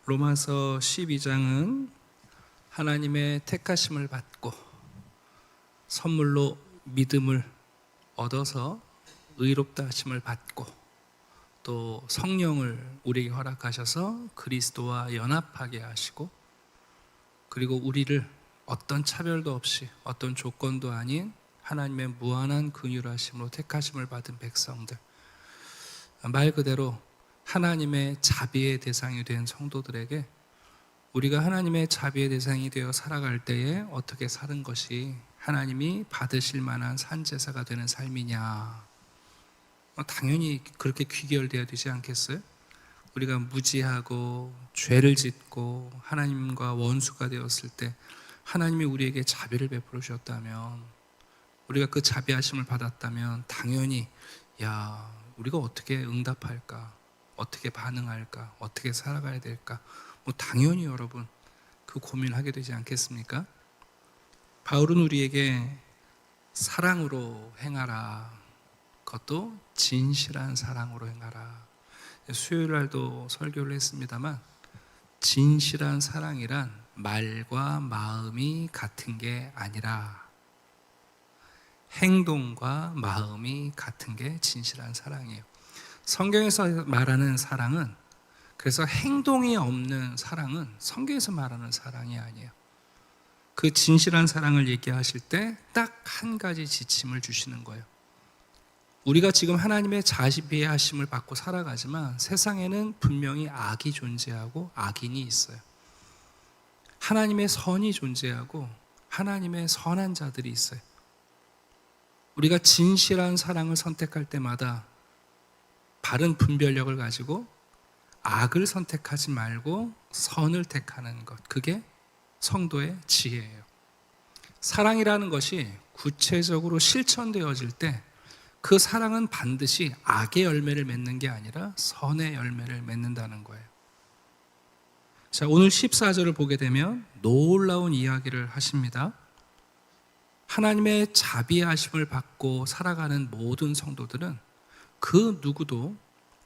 로마서 12장은 하나님의 택하심을 받고 선물로 믿음을 얻어서 의롭다 하심을 받고 또 성령을 우리에게 허락하셔서 그리스도와 연합하게 하시고 그리고 우리를 어떤 차별도 없이 어떤 조건도 아닌 하나님의 무한한 긍휼하심으로 택하심을 받은 백성들, 말 그대로 하나님의 자비의 대상이 된 성도들에게 우리가 하나님의 자비의 대상이 되어 살아갈 때에 어떻게 사는 것이 하나님이 받으실 만한 산제사가 되는 삶이냐, 당연히 그렇게 귀결되어야 되지 않겠어요? 우리가 무지하고 죄를 짓고 하나님과 원수가 되었을 때 하나님이 우리에게 자비를 베풀어 주셨다면, 우리가 그 자비하심을 받았다면 당연히 우리가 어떻게 응답할까, 어떻게 반응할까, 어떻게 살아가야 될까, 당연히 여러분 그 고민을 하게 되지 않겠습니까? 바울은 우리에게 사랑으로 행하라, 그것도 진실한 사랑으로 행하라. 수요일 날도 설교를 했습니다만, 진실한 사랑이란 말과 마음이 같은 게 아니라 행동과 마음이 같은 게 진실한 사랑이에요. 성경에서 말하는 사랑은, 그래서 행동이 없는 사랑은 성경에서 말하는 사랑이 아니에요. 그 진실한 사랑을 얘기하실 때 딱 한 가지 지침을 주시는 거예요. 우리가 지금 하나님의 자비의 하심을 받고 살아가지만 세상에는 분명히 악이 존재하고 악인이 있어요. 하나님의 선이 존재하고 하나님의 선한 자들이 있어요. 우리가 진실한 사랑을 선택할 때마다 바른 분별력을 가지고 악을 선택하지 말고 선을 택하는 것, 그게 성도의 지혜예요. 사랑이라는 것이 구체적으로 실천되어질 때 그 사랑은 반드시 악의 열매를 맺는 게 아니라 선의 열매를 맺는다는 거예요. 자, 오늘 14절을 보게 되면 놀라운 이야기를 하십니다. 하나님의 자비하심을 받고 살아가는 모든 성도들은 그 누구도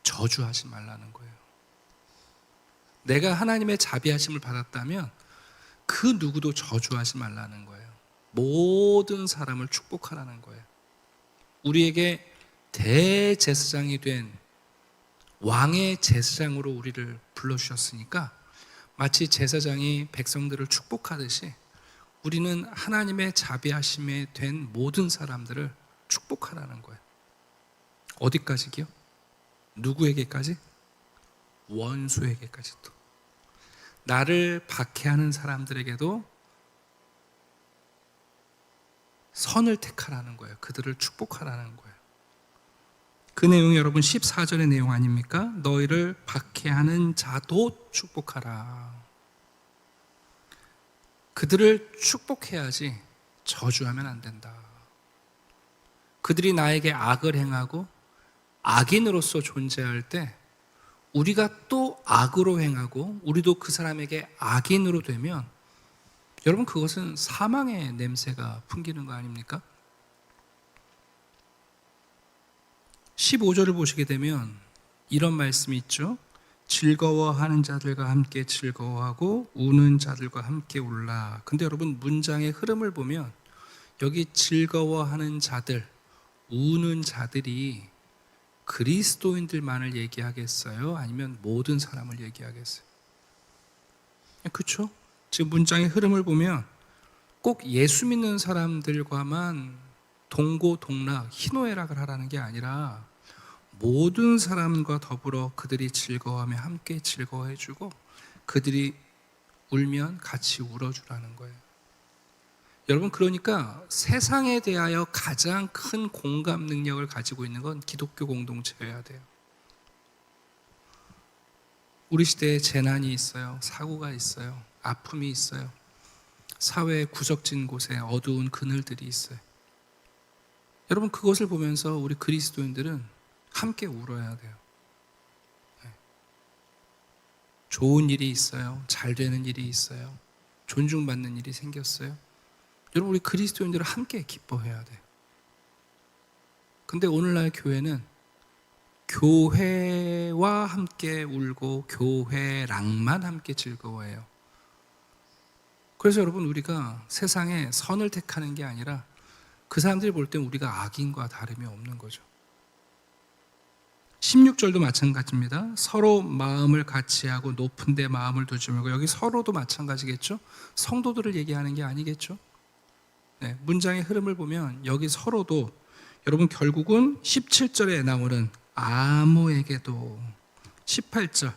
저주하지 말라는 거예요. 내가 하나님의 자비하심을 받았다면 그 누구도 저주하지 말라는 거예요. 모든 사람을 축복하라는 거예요. 우리에게 대제사장이 된 왕의 제사장으로 우리를 불러주셨으니까 마치 제사장이 백성들을 축복하듯이 우리는 하나님의 자비하심에 된 모든 사람들을 축복하라는 거예요. 어디까지요? 누구에게까지? 원수에게까지도. 나를 박해하는 사람들에게도 선을 택하라는 거예요. 그들을 축복하라는 거예요. 그 내용이 여러분 14절의 내용 아닙니까? 너희를 박해하는 자도 축복하라. 그들을 축복해야지 저주하면 안 된다. 그들이 나에게 악을 행하고 악인으로서 존재할 때 우리가 또 악으로 행하고 우리도 그 사람에게 악인으로 되면 여러분 그것은 사망의 냄새가 풍기는 거 아닙니까? 15절을 보시게 되면 이런 말씀이 있죠. 즐거워하는 자들과 함께 즐거워하고 우는 자들과 함께 울라. 근데 여러분 문장의 흐름을 보면 여기 즐거워하는 자들, 우는 자들이 그리스도인들만을 얘기하겠어요? 아니면 모든 사람을 얘기하겠어요? 그렇죠? 지금 문장의 흐름을 보면 꼭 예수 믿는 사람들과만 동고동락, 희노애락을 하라는 게 아니라 모든 사람과 더불어 그들이 즐거워하며 함께 즐거워해주고 그들이 울면 같이 울어주라는 거예요. 여러분 그러니까 세상에 대하여 가장 큰 공감 능력을 가지고 있는 건 기독교 공동체여야 돼요. 우리 시대에 재난이 있어요. 사고가 있어요. 아픔이 있어요. 사회의 구석진 곳에 어두운 그늘들이 있어요. 여러분 그것을 보면서 우리 그리스도인들은 함께 울어야 돼요. 좋은 일이 있어요. 잘 되는 일이 있어요. 존중받는 일이 생겼어요. 여러분 우리 그리스도인들은 함께 기뻐해야 돼요. 근데 오늘날 교회는 교회와 함께 울고 교회랑만 함께 즐거워해요. 그래서 여러분, 우리가 세상에 선을 택하는 게 아니라 그 사람들이 볼 땐 우리가 악인과 다름이 없는 거죠. 16절도 마찬가지입니다. 서로 마음을 같이하고 높은 데 마음을 두지 말고, 여기 서로도 마찬가지겠죠? 성도들을 얘기하는 게 아니겠죠? 네, 문장의 흐름을 보면 여기 서로도, 여러분 결국은 17절에 나오는 아무에게도, 18절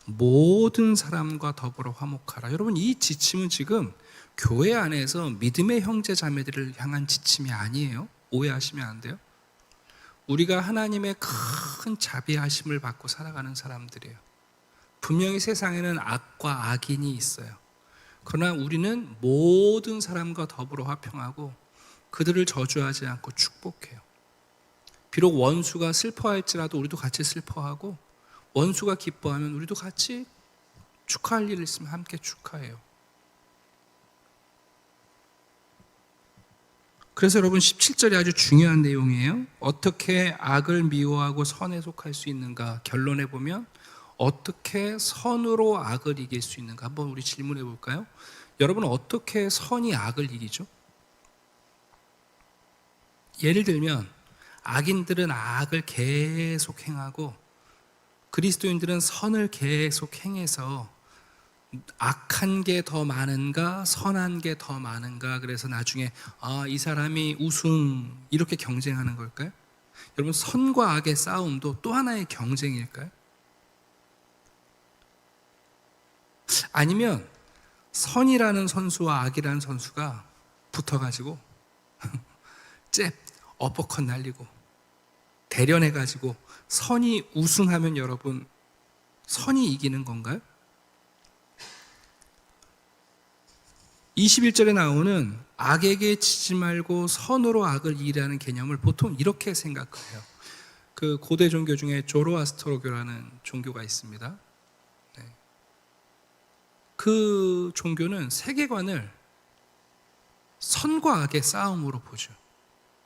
모든 사람과 더불어 화목하라. 여러분, 이 지침은 지금 교회 안에서 믿음의 형제 자매들을 향한 지침이 아니에요. 오해하시면 안 돼요. 우리가 하나님의 큰 자비하심을 받고 살아가는 사람들이에요. 분명히 세상에는 악과 악인이 있어요. 그러나 우리는 모든 사람과 더불어 화평하고 그들을 저주하지 않고 축복해요. 비록 원수가 슬퍼할지라도 우리도 같이 슬퍼하고, 원수가 기뻐하면 우리도 같이 축하할 일 있으면 함께 축하해요. 그래서 여러분, 17절이 아주 중요한 내용이에요. 어떻게 악을 미워하고 선에 속할 수 있는가? 결론에 보면 어떻게 선으로 악을 이길 수 있는가? 한번 우리 질문해 볼까요? 여러분, 어떻게 선이 악을 이기죠? 예를 들면 악인들은 악을 계속 행하고 그리스도인들은 선을 계속 행해서 악한 게 더 많은가 선한 게 더 많은가, 그래서 나중에 이 사람이 우승, 이렇게 경쟁하는 걸까요? 여러분, 선과 악의 싸움도 또 하나의 경쟁일까요? 아니면 선이라는 선수와 악이라는 선수가 붙어가지고 잽, 어퍼컷 날리고 대련해가지고 선이 우승하면 여러분, 선이 이기는 건가요? 21절에 나오는 악에게 지지 말고 선으로 악을 이기라는 개념을 보통 이렇게 생각해요. 그 고대 종교 중에 조로아스터로교라는 종교가 있습니다. 네. 그 종교는 세계관을 선과 악의 싸움으로 보죠.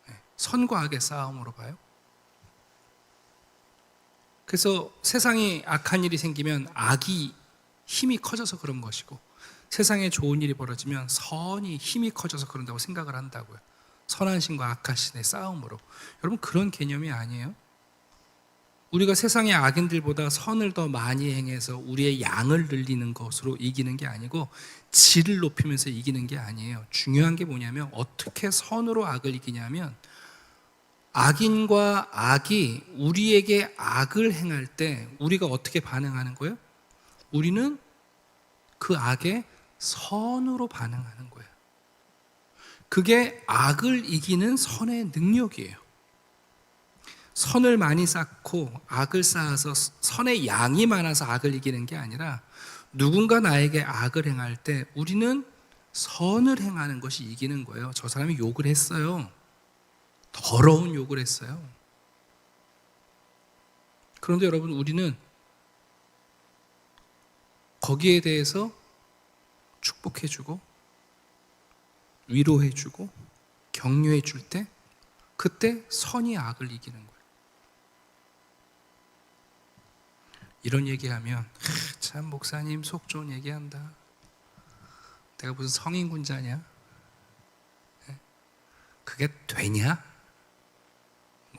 네. 선과 악의 싸움으로 봐요. 그래서 세상에 악한 일이 생기면 악이 힘이 커져서 그런 것이고, 세상에 좋은 일이 벌어지면 선이 힘이 커져서 그런다고 생각을 한다고요. 선한 신과 악한 신의 싸움으로. 여러분, 그런 개념이 아니에요. 우리가 세상의 악인들보다 선을 더 많이 행해서 우리의 양을 늘리는 것으로 이기는 게 아니고, 질을 높이면서 이기는 게 아니에요. 중요한 게 뭐냐면 어떻게 선으로 악을 이기냐면, 악인과 악이 우리에게 악을 행할 때 우리가 어떻게 반응하는 거예요? 우리는 그 악에 선으로 반응하는 거예요. 그게 악을 이기는 선의 능력이에요. 선을 많이 쌓고 악을 쌓아서 선의 양이 많아서 악을 이기는 게 아니라, 누군가 나에게 악을 행할 때 우리는 선을 행하는 것이 이기는 거예요. 저 사람이 욕을 했어요. 더러운 욕을 했어요. 그런데 여러분, 우리는 거기에 대해서 축복해주고 위로해주고 격려해줄 때, 그때 선이 악을 이기는 거예요. 이런 얘기하면 참 목사님 속 좋은 얘기한다, 내가 무슨 성인군자냐, 그게 되냐?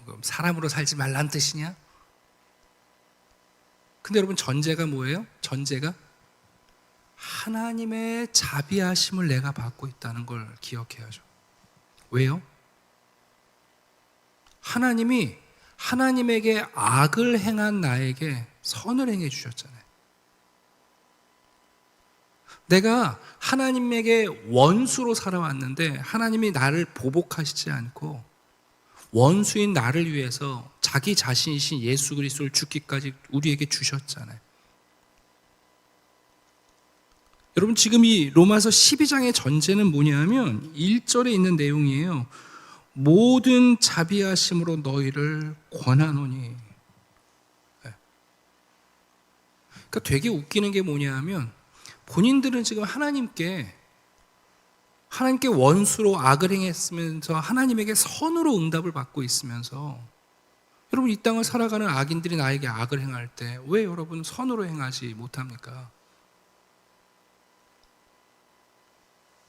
그럼 사람으로 살지 말란 뜻이냐? 근데 여러분, 전제가 뭐예요? 전제가 하나님의 자비하심을 내가 받고 있다는 걸 기억해야죠. 왜요? 하나님이 하나님에게 악을 행한 나에게 선을 행해 주셨잖아요. 내가 하나님에게 원수로 살아왔는데 하나님이 나를 보복하시지 않고 원수인 나를 위해서 자기 자신이신 예수 그리스도를 죽기까지 우리에게 주셨잖아요. 여러분, 지금 이 로마서 12장의 전제는 뭐냐면 1절에 있는 내용이에요. 모든 자비하심으로 너희를 권하노니. 그러니까 되게 웃기는 게 뭐냐면, 본인들은 지금 하나님께 원수로 악을 행했으면서 하나님에게 선으로 응답을 받고 있으면서 여러분, 이 땅을 살아가는 악인들이 나에게 악을 행할 때 왜 여러분 선으로 행하지 못합니까?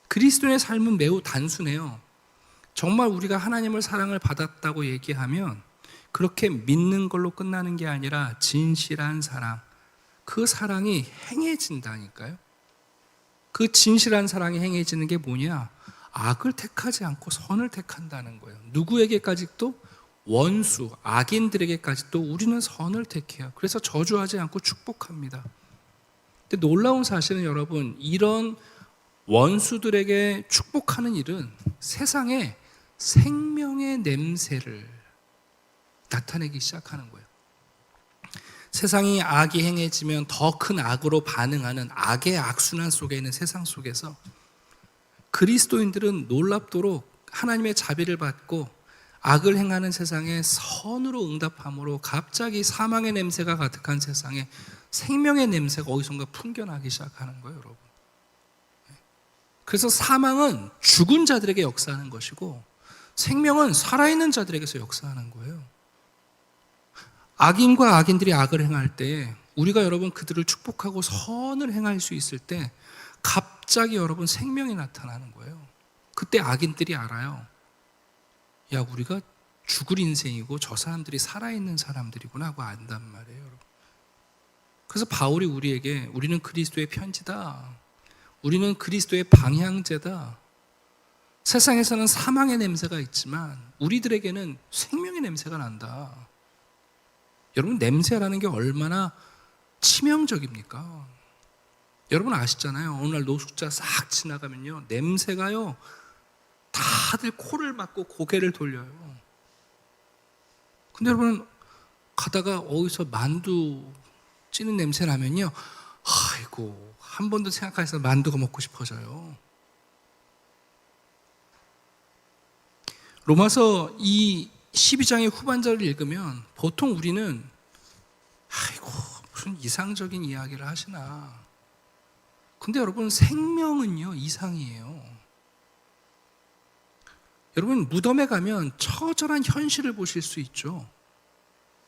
그리스도인의 삶은 매우 단순해요. 정말 우리가 하나님을 사랑을 받았다고 얘기하면 그렇게 믿는 걸로 끝나는 게 아니라 진실한 사랑, 그 사랑이 행해진다니까요. 그 진실한 사랑이 행해지는 게 뭐냐? 악을 택하지 않고 선을 택한다는 거예요. 누구에게까지도? 원수, 악인들에게까지도 우리는 선을 택해요. 그래서 저주하지 않고 축복합니다. 근데 놀라운 사실은 여러분, 이런 원수들에게 축복하는 일은 세상에 생명의 냄새를 나타내기 시작하는 거예요. 세상이 악이 행해지면 더 큰 악으로 반응하는 악의 악순환 속에 있는 세상 속에서 그리스도인들은 놀랍도록 하나님의 자비를 받고 악을 행하는 세상에 선으로 응답함으로 갑자기 사망의 냄새가 가득한 세상에 생명의 냄새가 어디선가 풍겨나기 시작하는 거예요, 여러분. 그래서 사망은 죽은 자들에게 역사하는 것이고 생명은 살아있는 자들에게서 역사하는 거예요. 악인과 악인들이 악을 행할 때 우리가 여러분 그들을 축복하고 선을 행할 수 있을 때 갑자기 여러분 생명이 나타나는 거예요. 그때 악인들이 알아요. 야, 우리가 죽을 인생이고 저 사람들이 살아있는 사람들이구나 하고 안단 말이에요, 여러분. 그래서 바울이 우리에게 우리는 그리스도의 편지다. 우리는 그리스도의 방향제다. 세상에서는 사망의 냄새가 있지만 우리들에게는 생명의 냄새가 난다. 여러분, 냄새라는 게 얼마나 치명적입니까? 여러분 아시잖아요. 어느 날 노숙자 싹 지나가면요, 냄새가요 다들 코를 막고 고개를 돌려요. 근데 여러분 가다가 어디서 만두 찌는 냄새 나면요, 아이고, 한 번도 생각해서 만두가 먹고 싶어져요. 로마서 이 12장의 후반절을 읽으면 보통 우리는 아이고, 무슨 이상적인 이야기를 하시나. 근데 여러분, 생명은요 이상이에요. 여러분, 무덤에 가면 처절한 현실을 보실 수 있죠.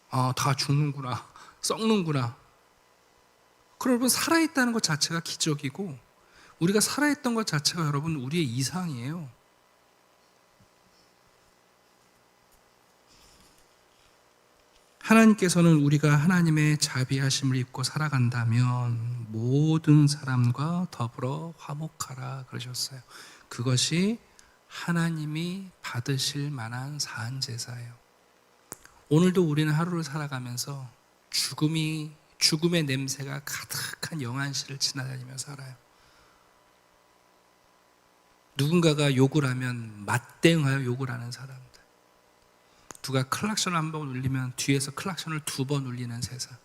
아, 다 죽는구나, 썩는구나. 그럼 여러분, 살아있다는 것 자체가 기적이고 우리가 살아있던 것 자체가 여러분 우리의 이상이에요. 하나님께서는 우리가 하나님의 자비하심을 입고 살아간다면 모든 사람과 더불어 화목하라 그러셨어요. 그것이 하나님이 받으실 만한 사한 제사예요. 오늘도 우리는 하루를 살아가면서 죽음의 냄새가 가득한 영안실을 지나다니며 살아요. 누군가가 욕을 하면 맞대응하여 욕을 하는 사람들, 누가 클락션을 한 번 울리면 뒤에서 클락션을 2번 울리는 세상.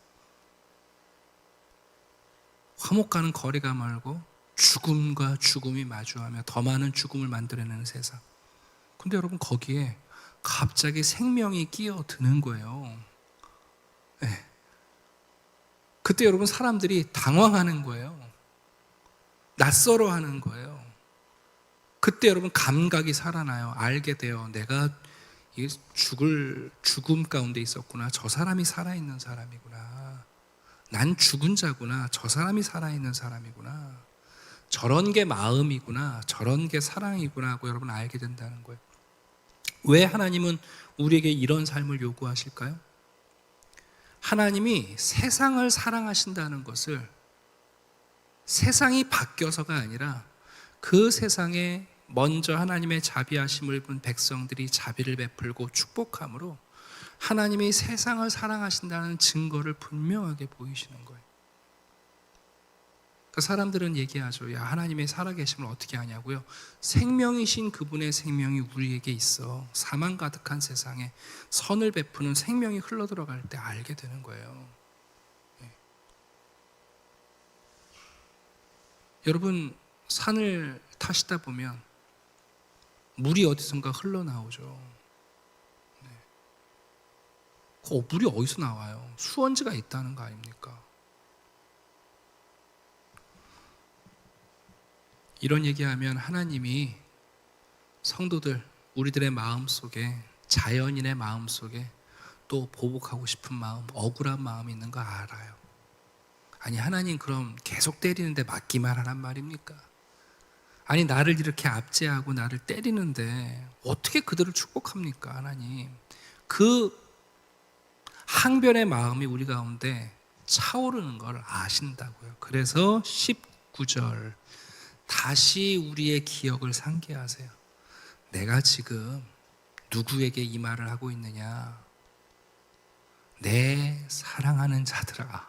화목하는 거리가 멀고 죽음과 죽음이 마주하며 더 많은 죽음을 만들어내는 세상. 근데 여러분, 거기에 갑자기 생명이 끼어드는 거예요. 네. 그때 여러분 사람들이 당황하는 거예요. 낯설어하는 거예요. 그때 여러분 감각이 살아나요. 알게 돼요. 내가 죽음 가운데 있었구나. 저 사람이 살아있는 사람이구나. 난 죽은 자구나. 저 사람이 살아있는 사람이구나. 저런 게 마음이구나. 저런 게 사랑이구나 하고 여러분 알게 된다는 거예요. 왜 하나님은 우리에게 이런 삶을 요구하실까요? 하나님이 세상을 사랑하신다는 것을 세상이 바뀌어서가 아니라 그 세상에 먼저 하나님의 자비하심을 본 백성들이 자비를 베풀고 축복함으로 하나님이 세상을 사랑하신다는 증거를 분명하게 보이시는 거예요. 그 사람들은 얘기하죠. 야, 하나님의 살아계심을 어떻게 하냐고요? 생명이신 그분의 생명이 우리에게 있어. 사망 가득한 세상에 선을 베푸는 생명이 흘러들어갈 때 알게 되는 거예요. 네. 여러분, 산을 타시다 보면 물이 어디선가 흘러나오죠. 네. 물이 어디서 나와요? 수원지가 있다는 거 아닙니까? 이런 얘기하면 하나님이 성도들, 우리들의 마음속에, 자연인의 마음속에 또 보복하고 싶은 마음, 억울한 마음이 있는 거 알아요. 아니 하나님 그럼 계속 때리는데 맞기만 하란 말입니까? 아니 나를 이렇게 압제하고 나를 때리는데 어떻게 그들을 축복합니까 하나님? 그 항변의 마음이 우리 가운데 차오르는 걸 아신다고요. 그래서 19절 다시 우리의 기억을 상기하세요. 내가 지금 누구에게 이 말을 하고 있느냐? 내 사랑하는 자들아.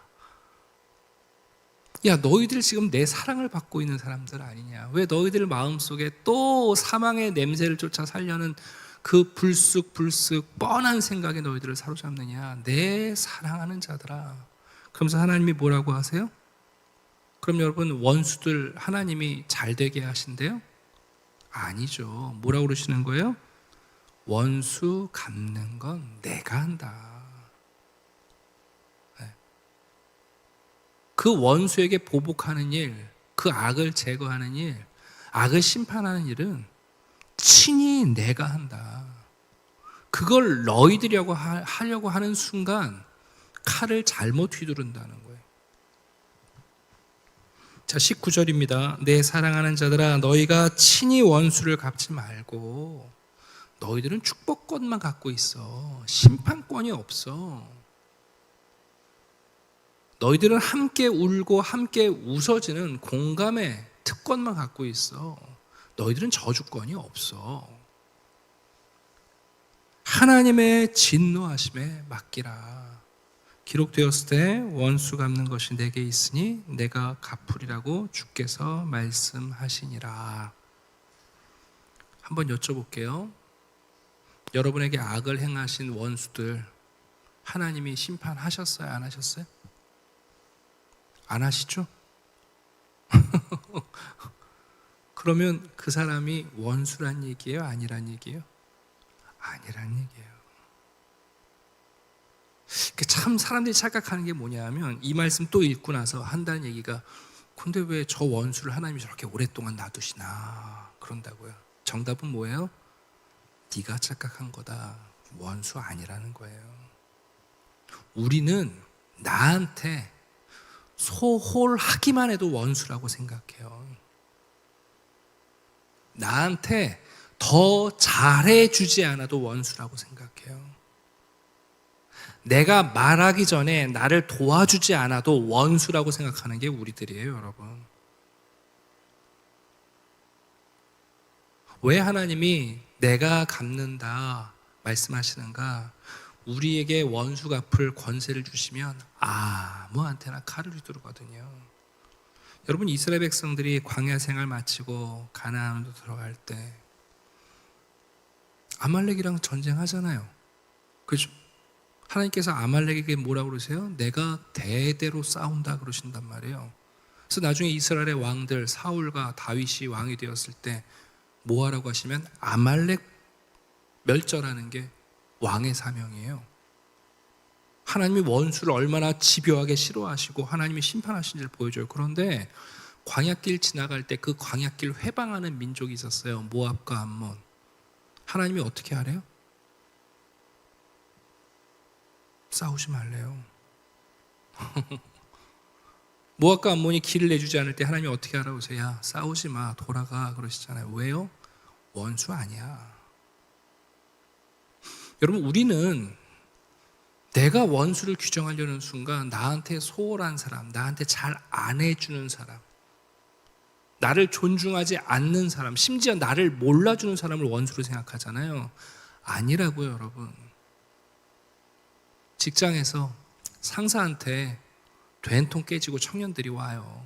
야, 너희들 지금 내 사랑을 받고 있는 사람들 아니냐? 왜 너희들 마음속에 또 사망의 냄새를 쫓아 살려는 그 불쑥 뻔한 생각에 너희들을 사로잡느냐? 내 사랑하는 자들아. 그러면서 하나님이 뭐라고 하세요? 그럼 여러분 원수들 하나님이 잘 되게 하신대요? 아니죠. 뭐라고 그러시는 거예요? 원수 갚는 건 내가 한다. 그 원수에게 보복하는 일, 그 악을 제거하는 일, 악을 심판하는 일은 친히 내가 한다. 그걸 너희들이 하려고 하는 순간 칼을 잘못 휘두른다는 거예요. 자, 19절입니다. 내 사랑하는 자들아, 너희가 친히 원수를 갚지 말고 너희들은 축복권만 갖고 있어. 심판권이 없어. 너희들은 함께 울고 함께 웃어지는 공감의 특권만 갖고 있어. 너희들은 저주권이 없어. 하나님의 진노하심에 맡기라. 기록되었을 때 원수 갚는 것이 내게 있으니 내가 갚으리라고 주께서 말씀하시니라. 한번 여쭤볼게요. 여러분에게 악을 행하신 원수들 하나님이 심판하셨어요? 안 하셨어요? 안 하시죠? 그러면 그 사람이 원수란 얘기예요? 아니란 얘기예요? 아니란 얘기예요. 참 사람들이 착각하는 게 뭐냐면 이 말씀 또 읽고 나서 한다는 얘기가 근데 왜 저 원수를 하나님이 저렇게 오랫동안 놔두시나 그런다고요. 정답은 뭐예요? 네가 착각한 거다. 원수 아니라는 거예요. 우리는 나한테 소홀하기만 해도 원수라고 생각해요. 나한테 더 잘해주지 않아도 원수라고 생각해요. 내가 말하기 전에 나를 도와주지 않아도 원수라고 생각하는 게 우리들이에요, 여러분. 왜 하나님이 내가 갚는다 말씀하시는가? 우리에게 원수 갚을 권세를 주시면 아무한테나 칼을 휘두르거든요. 여러분 이스라엘 백성들이 광야 생활 마치고 가나안으로 들어갈 때 아말렉이랑 전쟁하잖아요. 그죠? 하나님께서 아말렉에게 뭐라고 그러세요? 내가 대대로 싸운다 그러신단 말이에요. 그래서 나중에 이스라엘의 왕들 사울과 다윗이 왕이 되었을 때 뭐 하라고 하시면 아말렉 멸절하는 게 왕의 사명이에요. 하나님이 원수를 얼마나 집요하게 싫어하시고 하나님이 심판하신지를 보여줘요. 그런데 광야길 지나갈 때 그 광야길 회방하는 민족이 있었어요. 모압과 암몬. 하나님이 어떻게 하래요? 싸우지 말래요. 모압과 암몬이 길을 내주지 않을 때 하나님이 어떻게 하라고 하세요? 야, 싸우지 마, 돌아가 그러시잖아요. 왜요? 원수 아니야. 여러분 우리는 내가 원수를 규정하려는 순간 나한테 소홀한 사람, 나한테 잘 안 해주는 사람, 나를 존중하지 않는 사람, 심지어 나를 몰라주는 사람을 원수로 생각하잖아요. 아니라고요, 여러분. 직장에서 상사한테 된통 깨지고 청년들이 와요.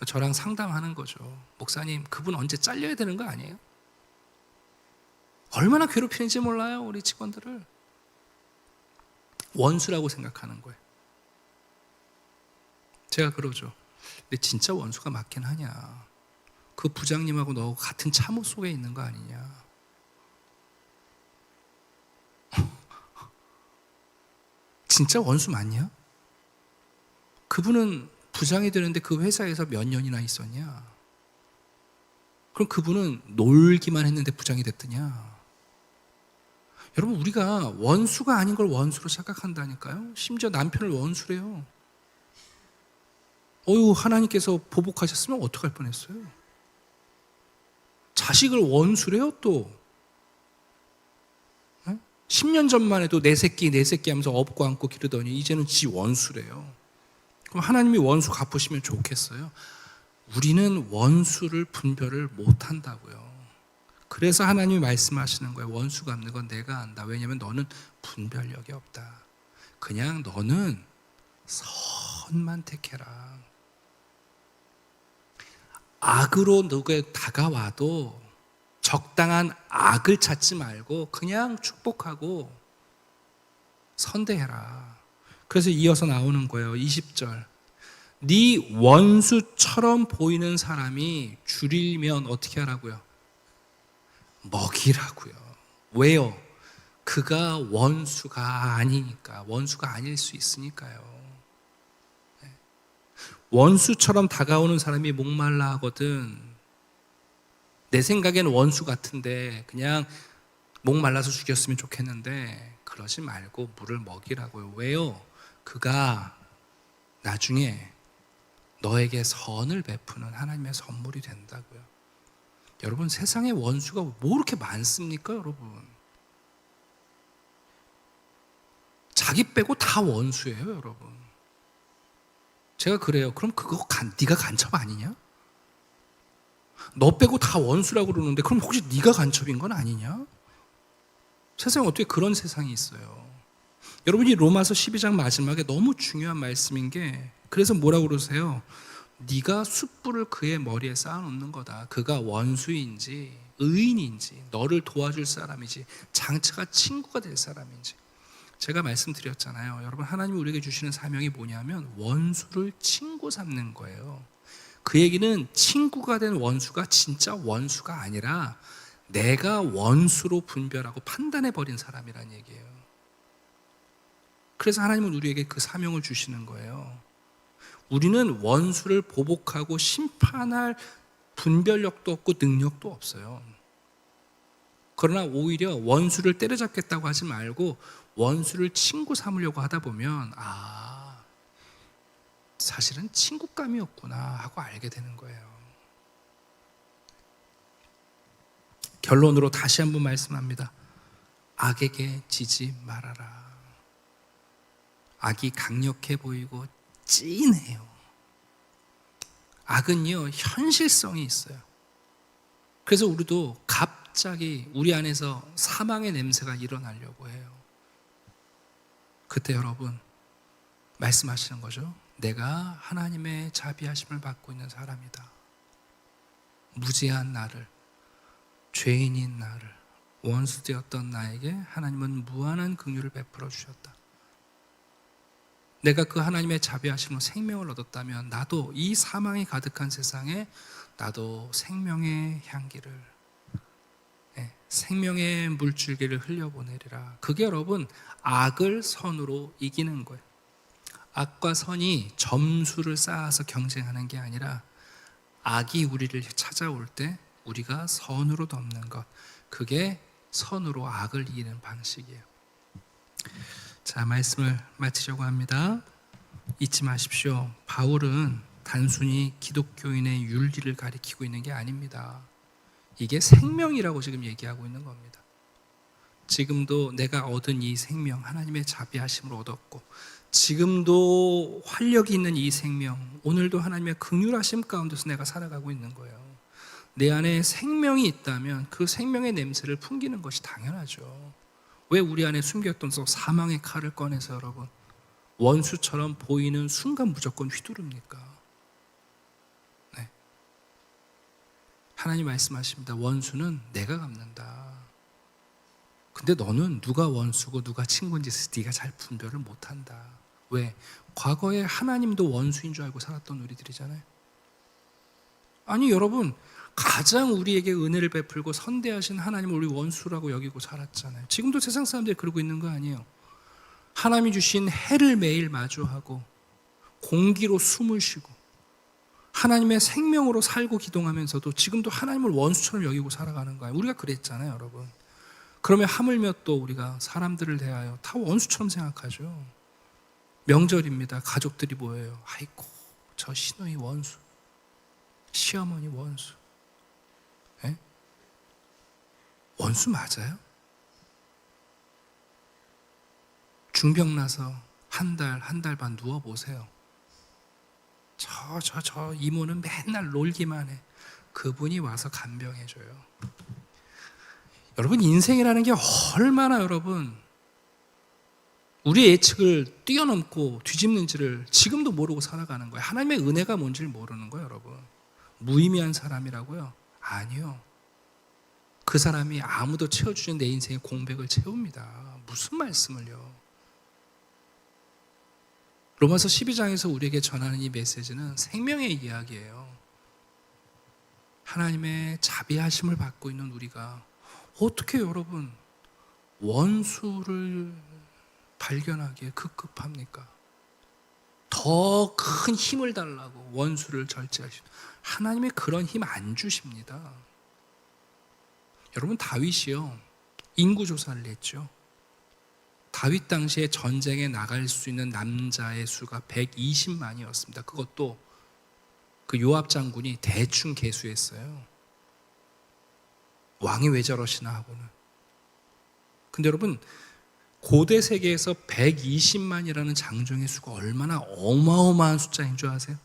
저랑 상담하는 거죠. 목사님, 그분 언제 잘려야 되는 거 아니에요? 얼마나 괴롭히는지 몰라요, 우리 직원들을. 원수라고 생각하는 거예요. 제가 그러죠. 근데 진짜 원수가 맞긴 하냐? 그 부장님하고 너 같은 참호 속에 있는 거 아니냐? 진짜 원수 맞냐? 그분은 부장이 되는데 그 회사에서 몇 년이나 있었냐? 그럼 그분은 놀기만 했는데 부장이 됐더냐? 여러분, 우리가 원수가 아닌 걸 원수로 생각한다니까요. 심지어 남편을 원수래요. 하나님께서 보복하셨으면 어떡할 뻔했어요. 자식을 원수래요. 또 10년 전만 해도 내 새끼 하면서 업고 안고 기르더니 이제는 지 원수래요. 그럼 하나님이 원수 갚으시면 좋겠어요? 우리는 원수를 분별을 못한다고요. 그래서 하나님이 말씀하시는 거예요. 원수 갚는 건 내가 안다. 왜냐하면 너는 분별력이 없다. 그냥 너는 선만 택해라. 악으로 누구에 다가와도 적당한 악을 찾지 말고 그냥 축복하고 선대해라. 그래서 이어서 나오는 거예요. 20절. 네 원수처럼 보이는 사람이 줄이면 어떻게 하라고요? 먹이라고요. 왜요? 그가 원수가 아니니까. 원수가 아닐 수 있으니까요. 원수처럼 다가오는 사람이 목말라 하거든. 내 생각에는 원수 같은데 그냥 목말라서 죽였으면 좋겠는데 그러지 말고 물을 먹이라고요. 왜요? 그가 나중에 너에게 선을 베푸는 하나님의 선물이 된다고요. 여러분, 세상에 원수가 뭐 이렇게 많습니까, 여러분? 자기 빼고 다 원수예요, 여러분. 제가 그래요. 그럼 그거 네가 간첩 아니냐? 너 빼고 다 원수라고 그러는데 그럼 혹시 네가 간첩인 건 아니냐? 세상에 어떻게 그런 세상이 있어요? 여러분이 로마서 12장 마지막에 너무 중요한 말씀인 게, 그래서 뭐라고 그러세요? 네가 숯불을 그의 머리에 쌓아놓는 거다. 그가 원수인지 의인인지 너를 도와줄 사람인지 장차가 친구가 될 사람인지. 제가 말씀드렸잖아요. 여러분, 하나님이 우리에게 주시는 사명이 뭐냐면 원수를 친구 삼는 거예요. 그 얘기는 친구가 된 원수가 진짜 원수가 아니라 내가 원수로 분별하고 판단해버린 사람이라는 얘기예요. 그래서 하나님은 우리에게 그 사명을 주시는 거예요. 우리는 원수를 보복하고 심판할 분별력도 없고 능력도 없어요. 그러나 오히려 원수를 때려잡겠다고 하지 말고 원수를 친구 삼으려고 하다 보면 사실은 친구감이었구나 하고 알게 되는 거예요. 결론으로 다시 한번 말씀합니다. 악에게 지지 말아라. 악이 강력해 보이고 찐해요. 악은요, 현실성이 있어요. 그래서 우리도 갑자기 우리 안에서 사망의 냄새가 일어나려고 해요. 그때 여러분 말씀하시는 거죠. 내가 하나님의 자비하심을 받고 있는 사람이다. 무지한 나를, 죄인인 나를, 원수되었던 나에게 하나님은 무한한 긍휼을 베풀어 주셨다. 내가 그 하나님의 자비하심으로 생명을 얻었다면 나도 이 사망이 가득한 세상에 나도 생명의 향기를, 생명의 물줄기를 흘려보내리라. 그게 여러분 악을 선으로 이기는 거예요. 악과 선이 점수를 쌓아서 경쟁하는 게 아니라 악이 우리를 찾아올 때 우리가 선으로 덮는 것, 그게 선으로 악을 이기는 방식이에요. 자, 말씀을 마치려고 합니다. 잊지 마십시오. 바울은 단순히 기독교인의 윤리를 가리키고 있는 게 아닙니다. 이게 생명이라고 지금 얘기하고 있는 겁니다. 지금도 내가 얻은 이 생명, 하나님의 자비하심을 얻었고, 지금도 활력이 있는 이 생명, 오늘도 하나님의 긍휼하심 가운데서 내가 살아가고 있는 거예요. 내 안에 생명이 있다면 그 생명의 냄새를 풍기는 것이 당연하죠. 왜 우리 안에 숨겼던 사망의 칼을 꺼내서 여러분 원수처럼 보이는 순간 무조건 휘두릅니까? 네. 하나님 말씀하십니다. 원수는 내가 갚는다. 근데 너는 누가 원수고 누가 친구인지 네가 잘 분별을 못한다. 왜? 과거에 하나님도 원수인 줄 알고 살았던 우리들이잖아요. 아니 여러분, 가장 우리에게 은혜를 베풀고 선대하신 하나님을 우리 원수라고 여기고 살았잖아요. 지금도 세상 사람들이 그러고 있는 거 아니에요. 하나님이 주신 해를 매일 마주하고 공기로 숨을 쉬고 하나님의 생명으로 살고 기동하면서도 지금도 하나님을 원수처럼 여기고 살아가는 거예요. 우리가 그랬잖아요, 여러분. 그러면 하물며 또 우리가 사람들을 대하여 다 원수처럼 생각하죠. 명절입니다. 가족들이 모여요. 아이고, 저 시누이 원수, 시어머니 원수. 예? 원수 맞아요? 중병 나서 한 달 반 누워보세요. 저 이모는 맨날 놀기만 해. 그분이 와서 간병해줘요. 여러분, 인생이라는 게 얼마나 여러분 우리의 예측을 뛰어넘고 뒤집는지를 지금도 모르고 살아가는 거예요. 하나님의 은혜가 뭔지를 모르는 거예요, 여러분. 무의미한 사람이라고요? 아니요. 그 사람이 아무도 채워주는 내 인생의 공백을 채웁니다. 무슨 말씀을요? 로마서 12장에서 우리에게 전하는 이 메시지는 생명의 이야기예요. 하나님의 자비하심을 받고 있는 우리가 어떻게 여러분 원수를 발견하기에 급급합니까? 더 큰 힘을 달라고 원수를 절제하시고, 하나님의 그런 힘 안 주십니다. 여러분, 다윗이요 인구조사를 했죠. 다윗 당시에 전쟁에 나갈 수 있는 남자의 수가 120만이었습니다. 그것도 그 요압 장군이 대충 계수했어요. 왕이 왜 저러시나 하고는. 근데 여러분, 고대 세계에서 120만이라는 장정의 수가 얼마나 어마어마한 숫자인 줄 아세요?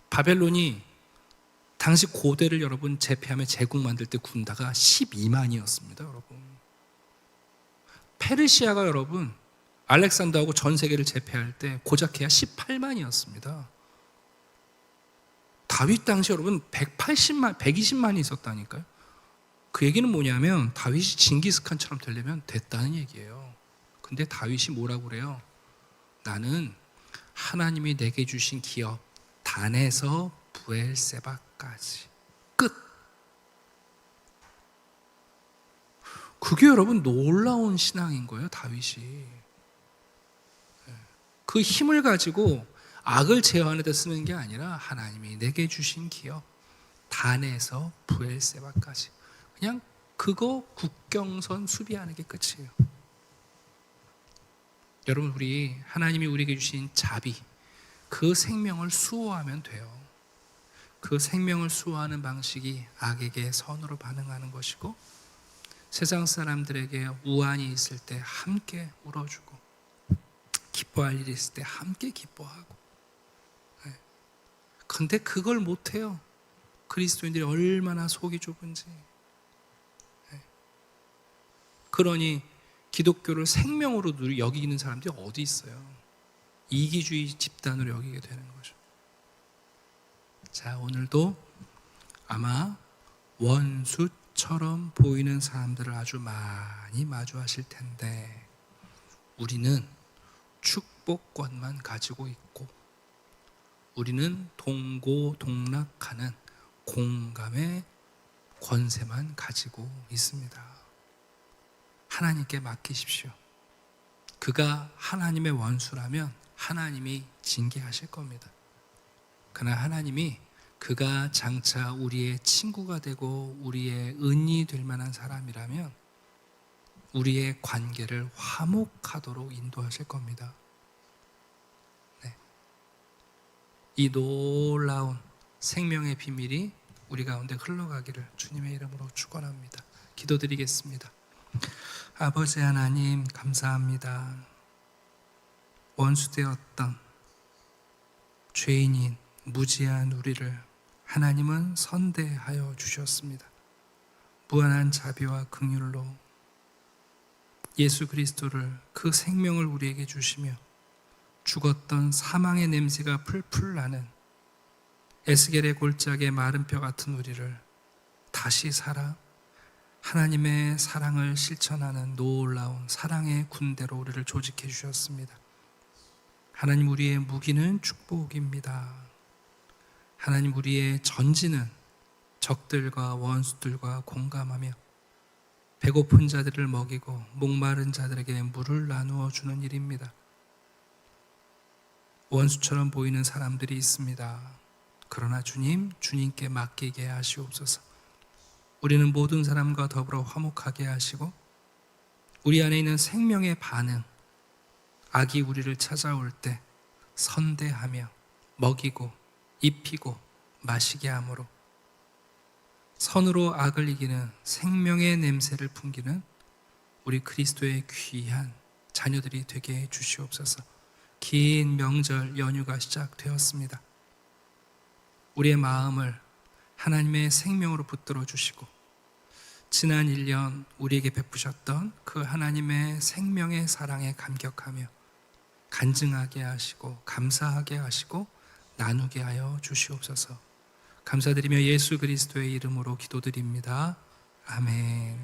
바벨론이 당시 고대를 여러분 제패하며 제국 만들 때 군다가 12만이었습니다, 여러분. 페르시아가 여러분 알렉산더하고 전 세계를 제패할 때 고작해야 18만이었습니다. 다윗 당시 여러분 180만, 120만이 있었다니까요. 그 얘기는 뭐냐면 다윗이 징기스칸처럼 되려면 됐다는 얘기예요. 근데 다윗이 뭐라고 그래요? 나는 하나님이 내게 주신 기업 단에서 브엘세바까지 끝. 그게 여러분 놀라운 신앙인 거예요, 다윗이. 그 힘을 가지고 악을 제어하는 데 쓰는 게 아니라 하나님이 내게 주신 기업 단에서 브엘세바까지, 그냥 그거 국경선 수비하는 게 끝이에요. 여러분, 우리 하나님이 우리에게 주신 자비, 그 생명을 수호하면 돼요. 그 생명을 수호하는 방식이 악에게 선으로 반응하는 것이고, 세상 사람들에게 우환이 있을 때 함께 울어주고, 기뻐할 일이 있을 때 함께 기뻐하고. 근데 그걸 못해요. 그리스도인들이 얼마나 속이 좁은지. 그러니 기독교를 생명으로 여기는 사람들이 어디 있어요? 이기주의 집단으로 여기게 되는 거죠. 자, 오늘도 아마 원수처럼 보이는 사람들을 아주 많이 마주하실 텐데, 우리는 축복권만 가지고 있고, 우리는 동고동락하는 공감의 권세만 가지고 있습니다. 하나님께 맡기십시오. 그가 하나님의 원수라면 하나님이 징계하실 겁니다. 그러나 하나님이 그가 장차 우리의 친구가 되고 우리의 은이 될 만한 사람이라면 우리의 관계를 화목하도록 인도하실 겁니다. 네. 이 놀라운 생명의 비밀이 우리 가운데 흘러가기를 주님의 이름으로 축원합니다. 기도드리겠습니다. 아버지 하나님, 감사합니다. 원수되었던 죄인인 무지한 우리를 하나님은 선대하여 주셨습니다. 무한한 자비와 긍휼로 예수 그리스도를, 그 생명을 우리에게 주시며 죽었던 사망의 냄새가 풀풀 나는 에스겔의 골짜기의 마른 뼈 같은 우리를 다시 살아 하나님의 사랑을 실천하는 놀라운 사랑의 군대로 우리를 조직해 주셨습니다. 하나님, 우리의 무기는 축복입니다. 하나님, 우리의 전지는 적들과 원수들과 공감하며 배고픈 자들을 먹이고 목마른 자들에게 물을 나누어 주는 일입니다. 원수처럼 보이는 사람들이 있습니다. 그러나 주님, 주님께 맡기게 하시옵소서. 우리는 모든 사람과 더불어 화목하게 하시고 우리 안에 있는 생명의 반응, 악이 우리를 찾아올 때 선대하며 먹이고 입히고 마시게 함으로 선으로 악을 이기는 생명의 냄새를 풍기는 우리 그리스도의 귀한 자녀들이 되게 해 주시옵소서. 긴 명절 연휴가 시작되었습니다. 우리의 마음을 하나님의 생명으로 붙들어 주시고 지난 1년 우리에게 베푸셨던 그 하나님의 생명의 사랑에 감격하며 간증하게 하시고 감사하게 하시고 나누게 하여 주시옵소서. 감사드리며 예수 그리스도의 이름으로 기도드립니다. 아멘.